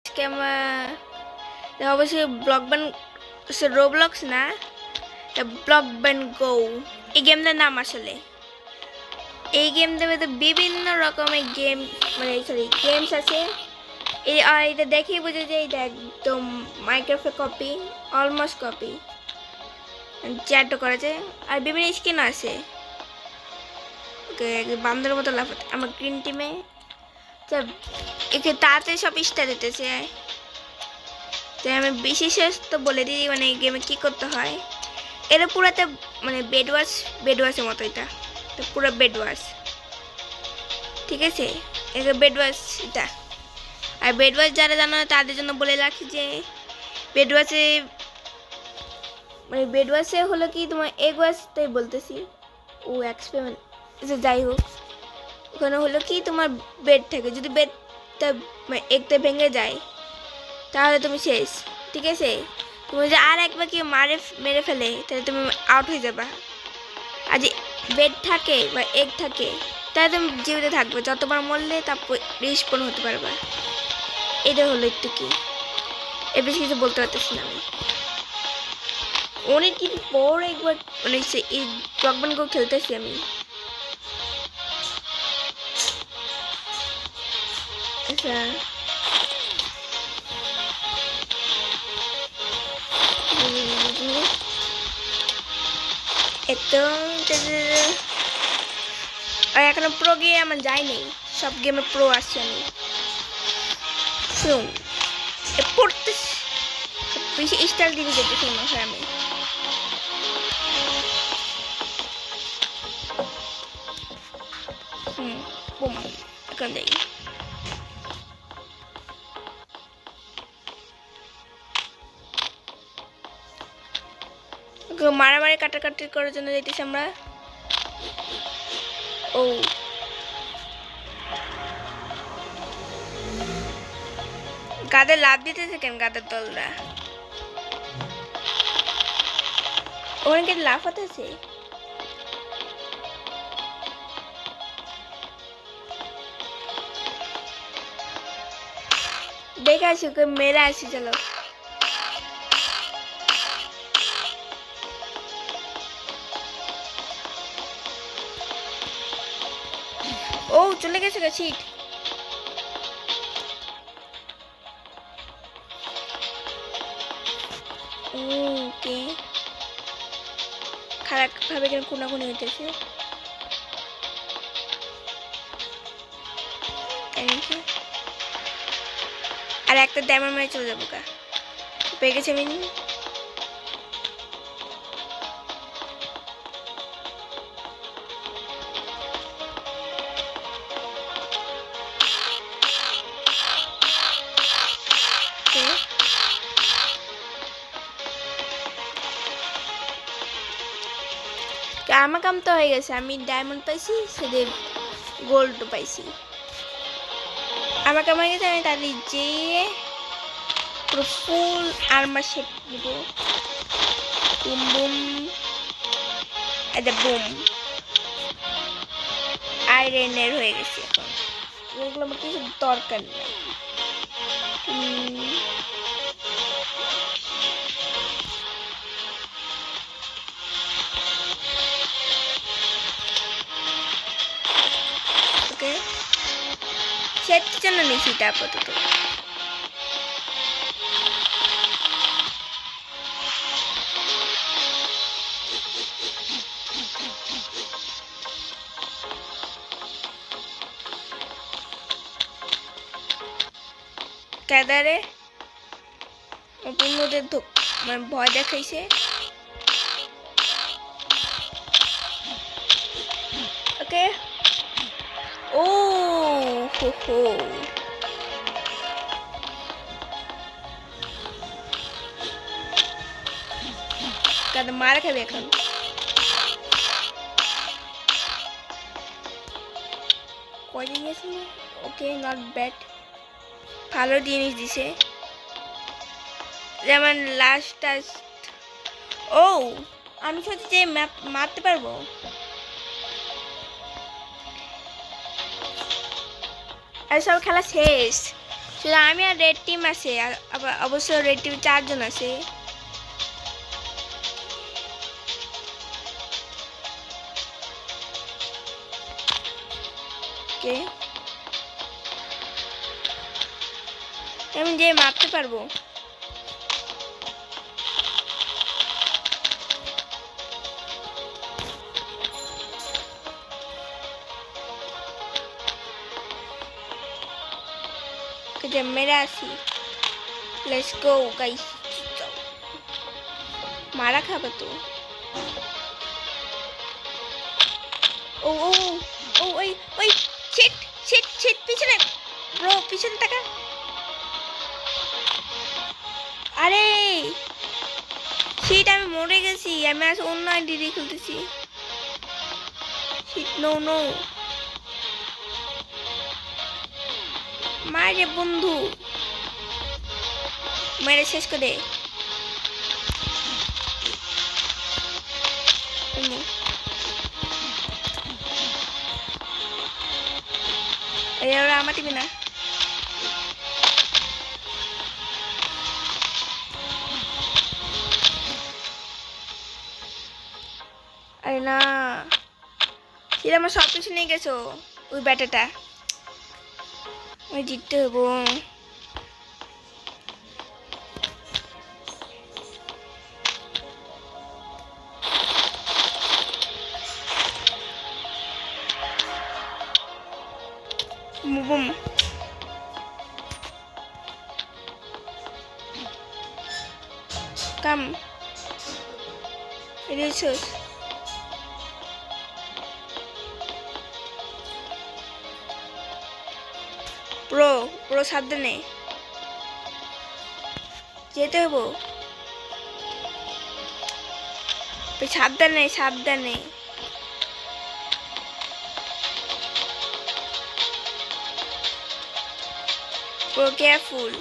আজকে আমরা অবশ্যই ব্লক ব্যান্ড রোবলক্স না, ব্লক ব্যান্ড গো এই গেমটার নাম। আসলে এই গেমটার মধ্যে বিভিন্ন রকমের গেম মানে গেমস আছে। আর এটা দেখেই বোঝা যায় এটা একদম মাইক্রোফোন কপি, অলমোস্ট কপি। চ্যাটও করা যায় আর বিভিন্ন স্কিন আছে। ওকে বান্দরের মতো লাফাতে আমার গ্রিন টিমে একে তাড়াতাড়ি সব স্টার দিতেছে। তাই আমি বিশেষত বলে দিই মানে এই গেমে কী করতে হয়। এটা পুরাতে মানে বেডওয়াশের মতো। এটা পুরো বেডওয়াশ, ঠিক আছে? এটা বেডওয়াশ এটা। আর বেডওয়াশ যারা জানো তাদের জন্য বলে রাখি যে বেডওয়াশে হলো কি তোমার এগ ওয়াশ, তাই বলতেছি ও এক্সপেরিমেন্ট যাই হোক। ওখানে হলো কি তোমার বেড থাকে, যদি বেডটা এগটা ভেঙে যায় তাহলে তুমি শেষ, ঠিক আছে? তুমি যদি আর একবার কি মেরে ফেলে তাহলে তুমি আউট হয়ে যাবা। আর যে বেড থাকে বা এগ থাকে তাহলে তুমি জীবিত থাকবে, যতবার মরলে তারপর রিস্পন হতে পারবা। এটা হলো একটু কি, এর বেশি কিছু বলতে পারতেছি না আমি। অনেকদিন পর একবার মানে এই ব্লক ব্যান্ড গো খেলতেছি আমি। আচ্ছা এতো আর এখনো প্রো গিয়ে আমার যায়নি, সব গেমে প্রো আসছে আমি। শুন পড়তে বেশি স্টাইল দিকে যেতেছি মনে হয় আমি। বুম এখন যাই। মারামারি কাটাকাটি করার জন্য যাইতেছি আমরা। ও গাদের লাভ দিতেছে কেন? গাদের দলরা ওখানে কি লাফাতেছে? দেখে আসি, ওকে মেরে আসি। চলো ও চলে গেছে গেছি। ওকে খারাপ ভাবে কেন কোনাকুনি হইতেছে। আর একটা ডায়মন্ড মেরে চলে যাবো কা পেয়ে গেছে আমি। আমার কাম তো হয়ে গেছে, আমি ডায়মন্ড পাইছি, সেদের গোল্ড পাইছি। আমার কাম হয়ে গেছে, আমি তাদের যে পুরো ফুল আর্মার সেট নিব। বুম বুম এটা বুম আয়রনের হয়ে গেছে। এখন এগুলো আমার কিছু দরকার নেই। ওকে সেটার জন্য নিয়েছি এটা আপাতত। ক্যাদারে অপূর্ণদের মানে ভয় দেখাইছে। ওকে ও হো হো কাদা মার খাবে এখন। কয়দিন গেছে? ওকে নট ব্যাড, ভালো জিনিস দিছে। যেমন লাস্ট ও আমি সত্যি যে মারতে পারবো। আর সব খেলা শেষ, শুধু আমি আর রেড টিম আছে, আবার অবশ্য রেড টিম 4 জন আছে। কে আমি যে মারতে পারবো। যে মেরে আসি। লেটস গো গাইস, মারা খাবে তো। ও ও ও ওই ওই শিট শিট শিট, পিছনে ব্রো, পিছনে টাকা। আরে শিট, আমি মরে গেছি। আমি আজ অন্য আইডি দিয়ে খেলতেছি। শিট, নো নো, মারে বন্ধু, মেরে শেষ করে। ওরা আমার টিভি না। আরে না, সেটা আমার সব কিছু নিয়ে গেছো। ওই ব্যাটাটা ওই জিততে হবো। বুম কাম রিসোর্স। প্রো প্রো সাবধানে যেতে হবো, সাবধানে সাবধানে। Pro careful.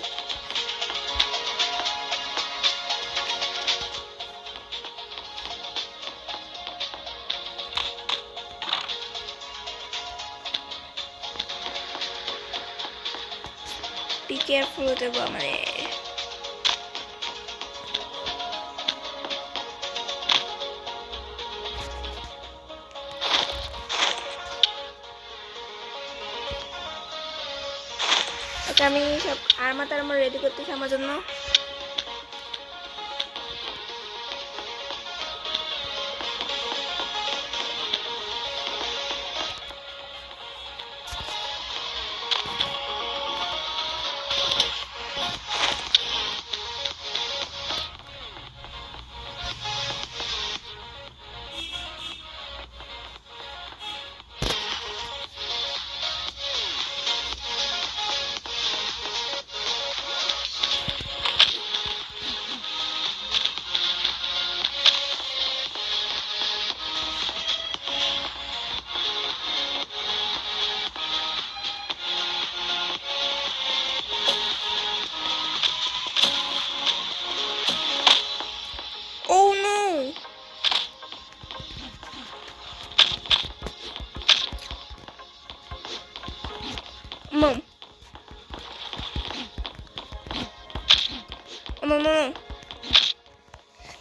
Be careful with the woman. ওকে আমি সব আর্মার রেডি করতেছি আমার জন্য। Oh no! Mom. Mom.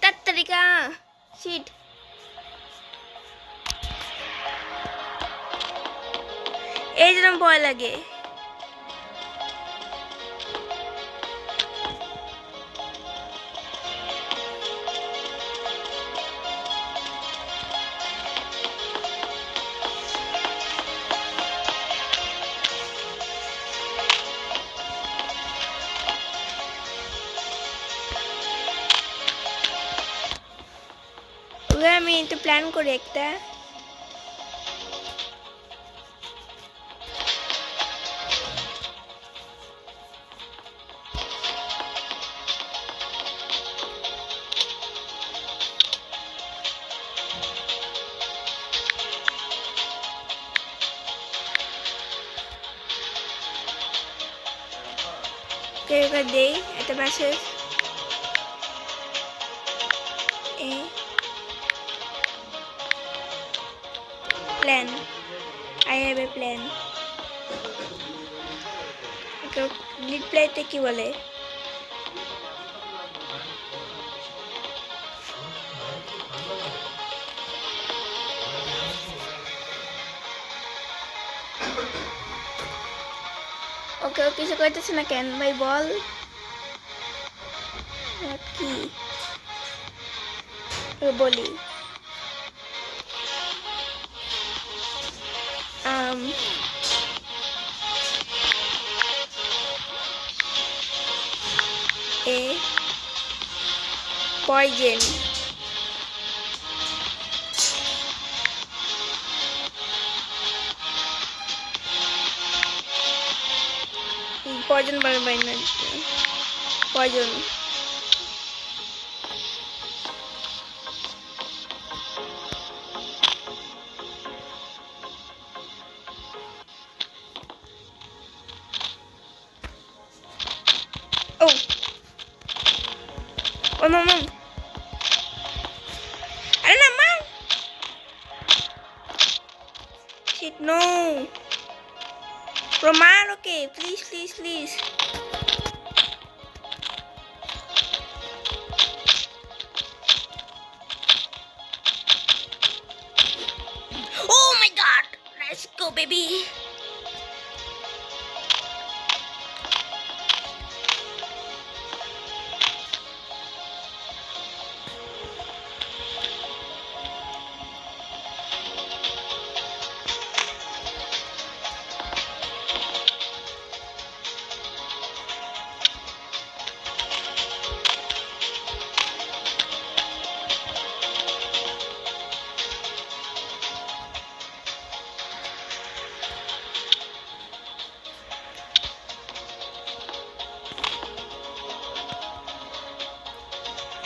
Tatarika. Shit. এই যেরকম ভয় লাগে। আমি একটু প্ল্যান করি একটা। দেই একটা message. Plan. I have a plan. Okay. Delete প্লেতে কি বলে? ওকে ও কিছু কইতেছে না কেন ভাই বল কি বলি এ পয়জেন পয়জন বাই না poison oh oh no aray naman shit no Romar okay please oh my god let's go baby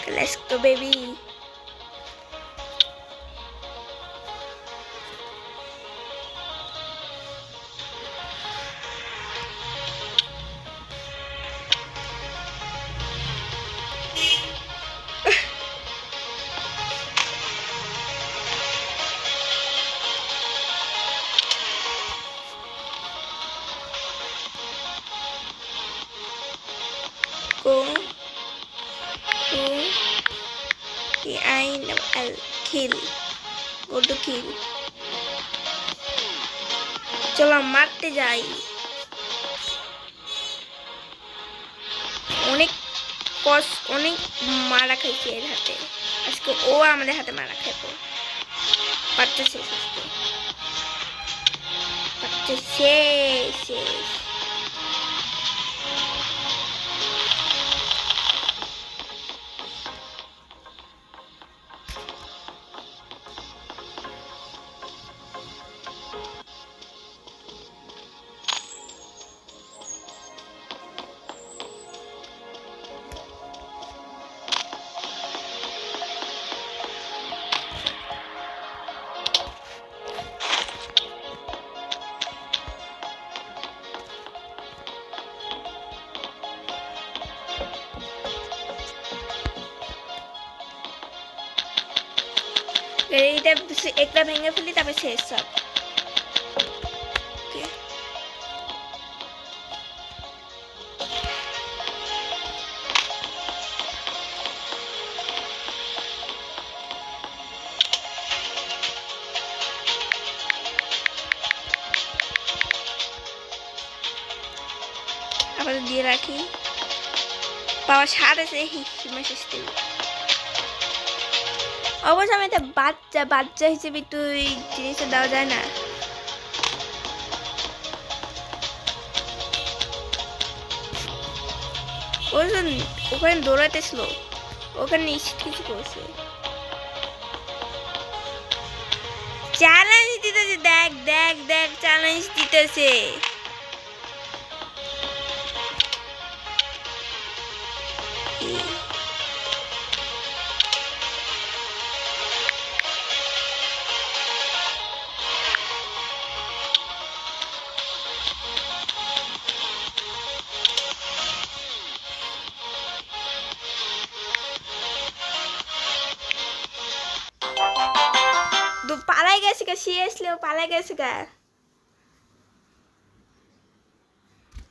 let's go baby go I'll kill go to kill চলো মারতে যাই অনেক মারা খাইছে এর হাতে আজকে ও আমাদের হাতে মারা খাইবো পারতেছে এইটা একটা ভেঙে ফেলি তারপর শেষ সব আবার দিয়ে রাখি পাওয়ার সাথে সিস্টেম অবশ্য আমি একটা বাচ্চা হিসেবে একটু জিনিসটা দেওয়া যায় না ওখানে দৌড়াতেছিল ওখানে নিশ্চিত কিছু করছে চ্যালেঞ্জ দিতেছে দেখ চ্যালেঞ্জ দিতেছে পালাই গেছে গা সিরিয়াসলি ও পালাই গেছে গা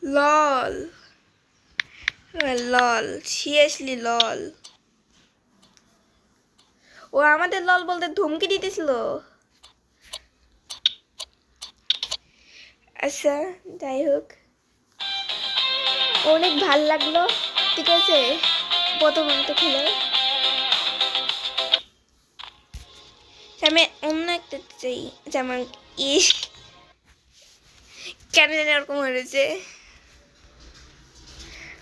লল লল, সিরিয়াসলি লল। ও আমাদের লল বলতে ধমকি দিতেছিল। আচ্ছা যাই হোক, অনেক ভাল লাগলো। ঠিক আছে, প্রথম তো খেলে আমি অন্য একটা চাই, যেমন ইস কেন জানি ওরকম হয়েছে।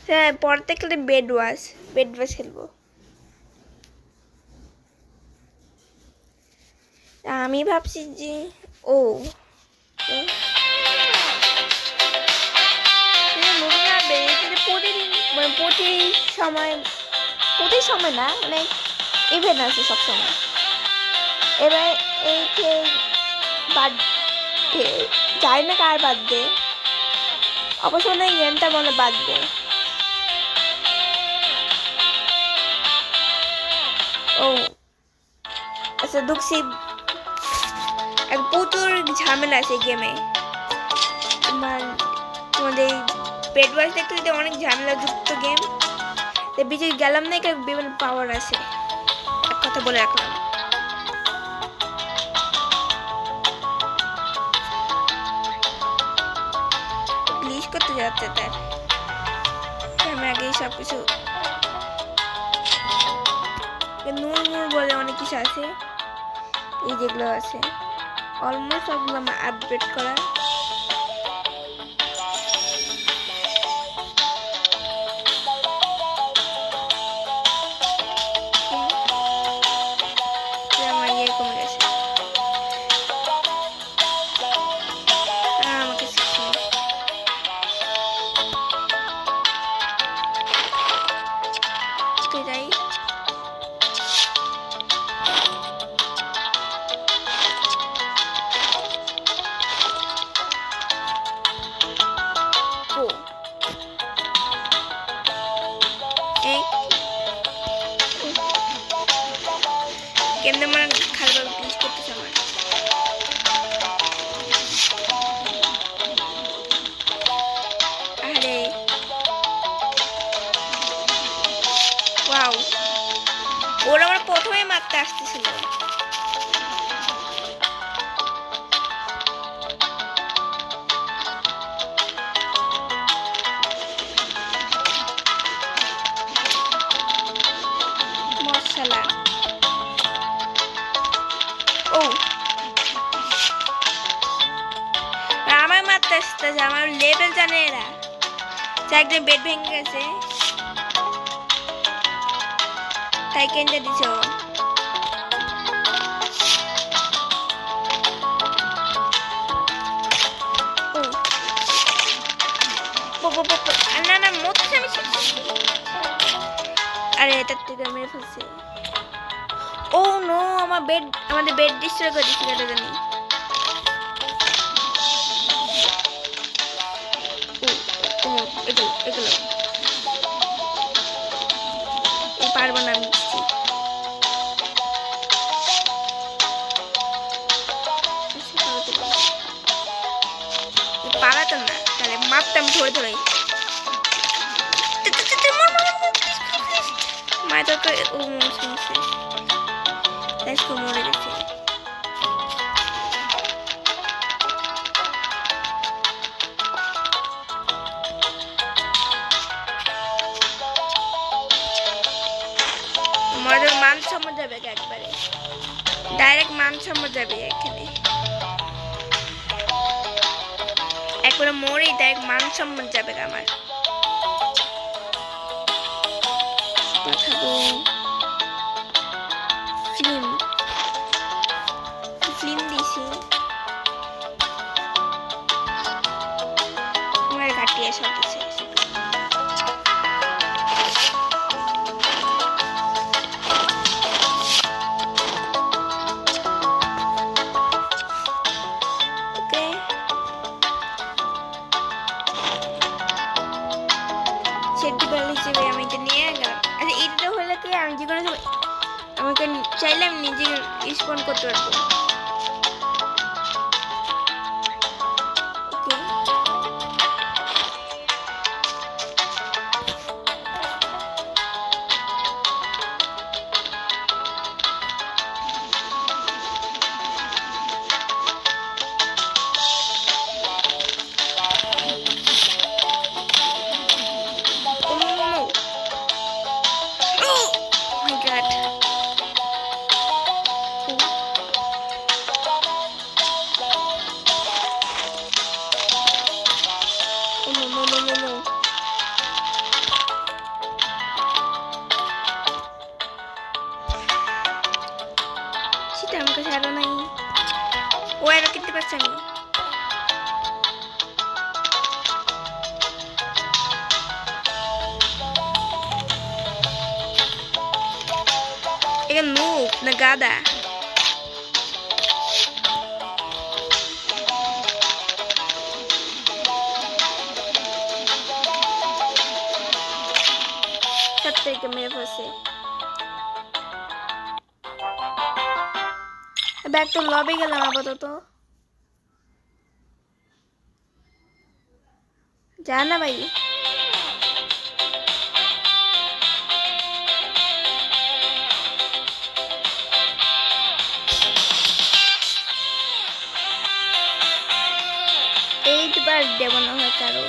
হ্যাঁ, পরে খেলে বেড ওয়াশ খেলবো। আমি ভাবছি যে ও প্রতিদিন মানে প্রতি সময় না, মানে ইভেন্ট আছে সব সময়। এবার এই যে বার্থডে, জানি না কার বার্থডে, অবশ্য না গেমটা মনে বাঁধবে। ও আচ্ছা, দুঃখছি প্রচুর ঝামেলা আছে গেমে। তোমাদের পেট ওয়াশ দেখতে দেখতে অনেক ঝামেলা যুক্ত গেম। বিজয় গেলাম না, বিভিন্ন পাওয়ার আছে, এক কথা বলে রাখলাম। প্লিজ করতে যাচ্ছে তার, আমি আগেই সব কিছু নূর নূর বলে অনেক কিছু আছে, এই যেগুলো আছে অলমোস্ট সবগুলো আমার আপডেট করা। আমার ইয়ে কমে গেছে, আমাকে যাই। কেমনে মানে খারাপ প্লিজ করতেছে আমার। আরে ওয়াও, ওরা আমার প্রথমে মারতে আসতেছিল। মশলা ও আমার মারতে আসতেছে, আমার লেভেল জানে এরা। একদম বেড ভেঙে গেছে, তাই কেন্দ্রে দিছে ও। না না মরছে আমি, আরে এটার থেকে মেরে ফেলছে। ও নো, আমাদের বেড ডিস্ট্রয় করে দিচ্ছে, এটা জানি। এগুলো পারবো না আমি, পালাতাম না, তাহলে মারতাম ধরে ধরে। মায়ের দরকার ও মরে গেছে। মজার মান সম্মান যাবে একবারে, ডাইরেক্ট মান সম্মান যাবে এখানে, একবারে মরেই ডাইরেক্ট মান সম্মান যাবে আমার। ফিল্ম দিছি আমার ঘাটিয়ে সব কিছু। আমি এটা নিয়ে গেলাম। আচ্ছা এটা হলে কি আমি যে কোনো সময় আমাকে চাইলে আমি নিজে রেসপন্ড করতে পারবো। করছি আমি। এখানে নুব না গাদা? সবথেকে মেরে ফেলছে। ব্যাগ তো লবে গেলাম আপাতত। যা না ভাই। এইবার দেব না হয় কারো।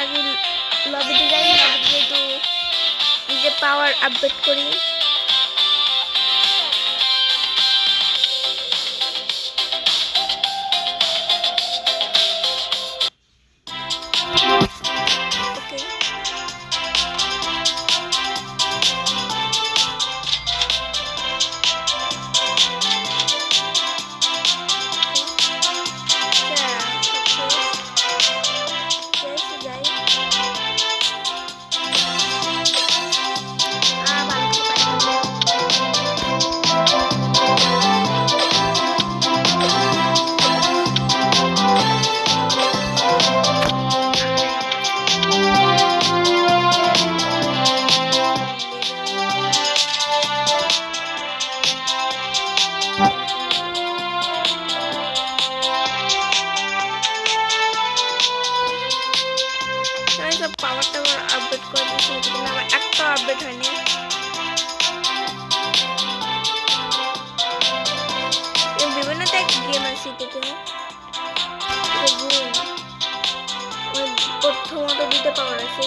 আগে লবিতে যাই, লবিতে তো নিজে পাওয়ার আপডেট করি। পাওয়ার টাওয়ার আপডেট করে দিয়েছি, কিন্তু আমার একটা আপডেট হয়নি। বিভিন্ন টাইপ গেম আছে এটাতে। প্রথমত দুটো পাওয়ার আছে।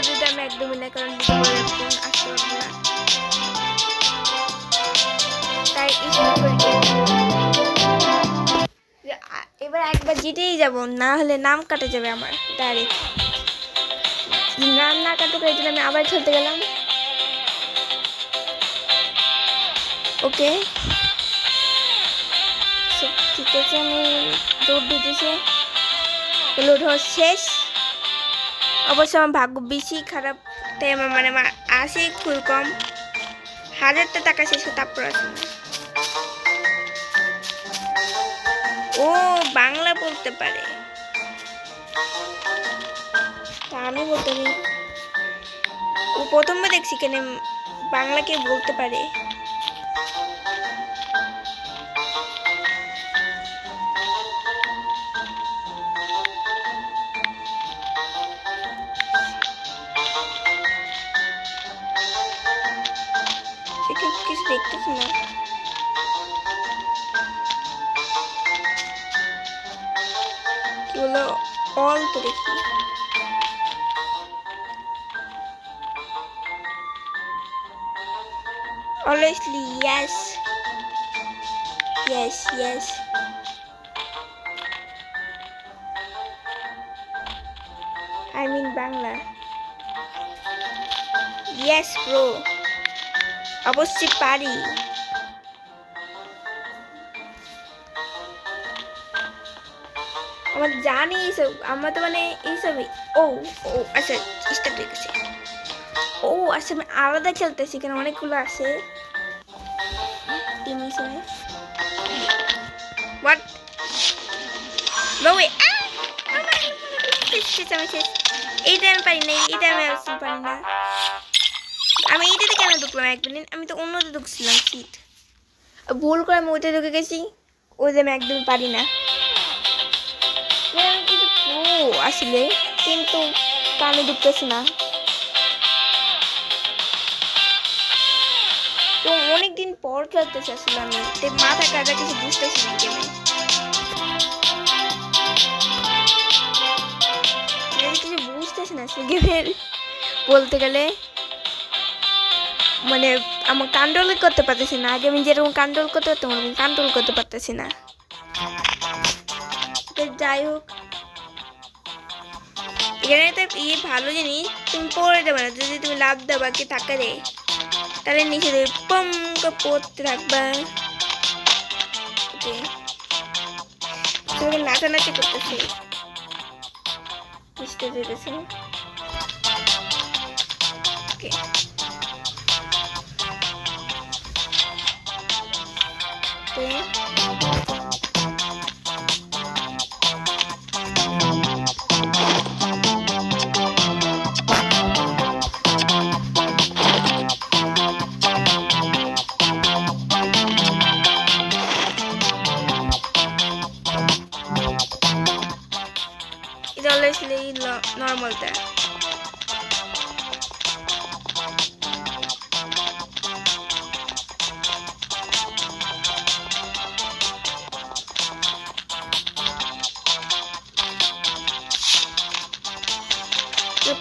যদি আমি একদমই না, কারণ আসতে পারবো না, তাই এবার একবার জিতেই যাব, না হলে নাম কাটা যাবে আমার ডাইরেক্ট। নাম না কাটুক, এই জন্য আমি আবার খেলতে গেলাম। ওকে ঠিক আছে, আমি দৌড় দিতেছি। লোড হওয়া শেষ। অবশ্য আমার ভাগ্য বেশি খারাপ, তাই আমার মানে আমার আসে খুব কম। 1000টা টাকা শেষে তারপর আসে না। ও বাংলা বলতে পারে, তা আমি বলতে পারি। ও প্রথমবার দেখছি কেন বাংলাকে বলতে পারে। কিছু দেখতেছি না। কি বলো অল তো দেখি। Honestly, yes. Yes, yes. I mean Bangla. Yes, bro. অবশ্যই পারি। আমরা জানি এইসব, আমরা তো মানে এইসবই। ও ও আচ্ছা, স্টার্ট হয়ে গেছে। ও আচ্ছা, আমি আলাদা খেলতেছি কেন, অনেকগুলো আছে টিম হিসেবে। হোয়াট? No way. এইটা আমি পারি না, এইটা আমি পারি না। আমি এইটাতে কেন ঢুকলাম? এক মিনিট, আমি তো অন্যতে ঢুকছিলাম। শীত ভুল করে আমি ওইটা ঢুকে গেছি। ওইটা আমি একদম পারি না। ও আসলে কিন্তু কানে ঢুকতেছি না। তো অনেকদিন পর খেলতেছি আসলে আমি, তাই মাথা কাজা কিছু বুঝতেছি না গেমে, কিছু বুঝতেছি না আসলে গেমের বলতে গেলে, মানে আমার কন্ট্রোল করতে পারতেছি না। আগে আমি যেরকম কন্ট্রোল করতে পারতাম ওরকম কন্ট্রোল করতে পারতেছি না। যাই হোক, এখানে তো ভালো জিনিস, তুমি পড়ে দেবে না, যদি তুমি লাভ দেবা কি ধাক্কা দেয় তাহলে নিচে দেবে পম করে পড়তে থাকবা। নাচানাচি করতেছে, বুঝতে পেরেছি। ওকে, এটা অলওয়েজ নর্মালটা।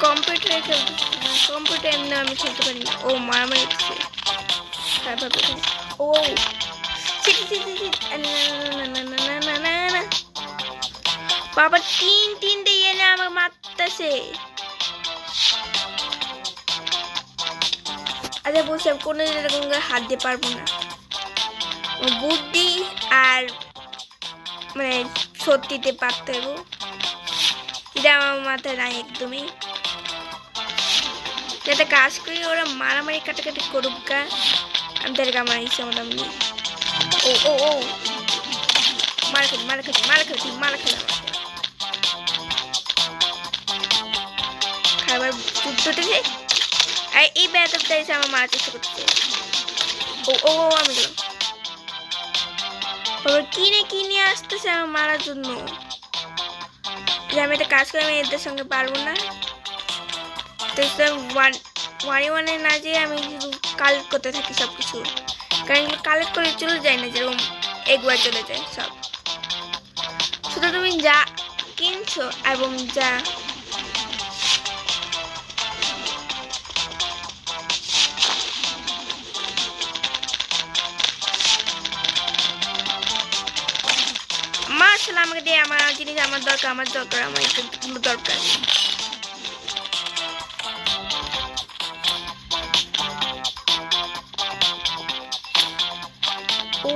কম্পিউটারে কম্পিউটার এমনি আমি খেলতে পারি না। ও মারামারি হচ্ছে, ও বাবা তিনটে এনে আমার মারতেছে। আচ্ছা বলছি আমি কোনো এরকম হাত দিয়ে পারবো না, বুদ্ধি আর মানে সত্যিতে পারতে হবো, এটা আমার মাথায় নাই একদমই। যাতে কাজ করি ওরা মারামারি কাটাকাটি করুক গা, আমি তাদেরকে আমার ইচ্ছে মতো আমি ও ও ও মারা খেলে খাবার দুটোতে এই ব্যাকআপটা এসে আমার মারার চেষ্টা করছে। ও ও আমি গেলাম, কিনে আসতেছে আমার মারার জন্য। যে আমি একটা কাজ করে আমি এদের সঙ্গে পারবো না, তো ওয়ানে না যেয়ে আমি কালেক্ট করতে থাকি সব কিছু, কারণ এগুলো কালেক্ট করে চলে যায় না, যেরকম একবার চলে যায় সব। শুধু তুমি যা কিনছো এবং যা মার্শাল আমাকে দিয়ে আমার জিনিস আমার দরকার আমার দরকার। ও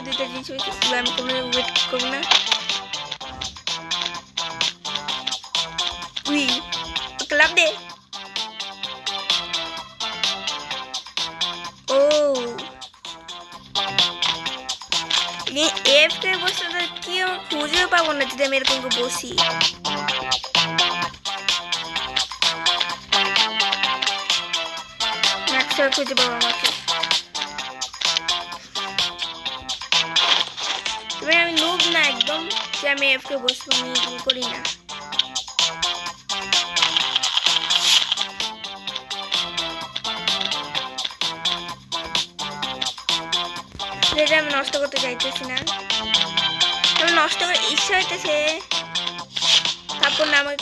দুইটা জিনিস হয়েছে, আমি কোনো ওয়েট করবো না। লাভ দে। ও এফকে বসে কি খুঁজেও পাবো না যদি আমি এরকম বসি। খুঁজে পাবো আমাকে, আমি নুব না একদম যে আমি এফকে বসবো, আমি এগুলো করি না। যেটা আমি নষ্ট করতে চাইতেছি না, আমি নষ্ট করে ইচ্ছা হইতেছে, তারপর না আমাকে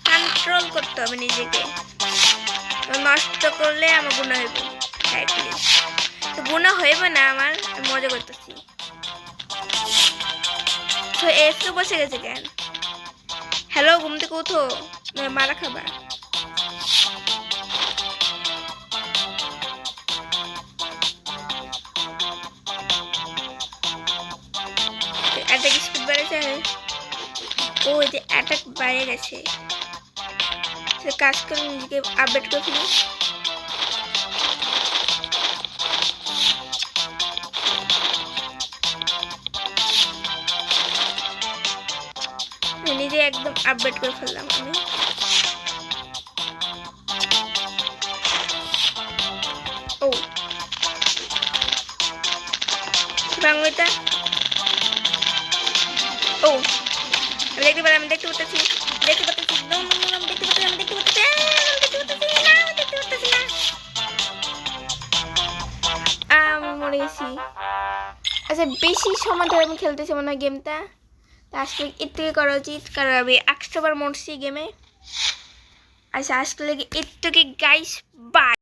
কন্ট্রোল করতে হবে নিজেকে। নষ্ট করলে আমার গুণা হইব, তো গুণা হইব না আমার, আমি মজা করতেছি। তো এফকে বসে গেছে কেন? হ্যালো, ঘুম থেকে উঠো, মারা খাবা। অ্যাটাক স্পিড বেড়েছে, ও যে অ্যাটাক বেড়ে গেছে, কাজ করে নিজেকে আপডেট করে ফেলি। নিজে একদম আপডেট করে ফেললাম আমি। ও ভাঙটা ও আমি দেখতে পাচ্ছি আমি মরে গেছি। আচ্ছা বেশি সময় ধরে আমি খেলতেছি মনে হয় গেমটা, তা আসলে এর থেকে করা উচিত, কারণ আমি 100 বার মরছি গেমে। আচ্ছা আজকে এর থেকে গাইস বাই।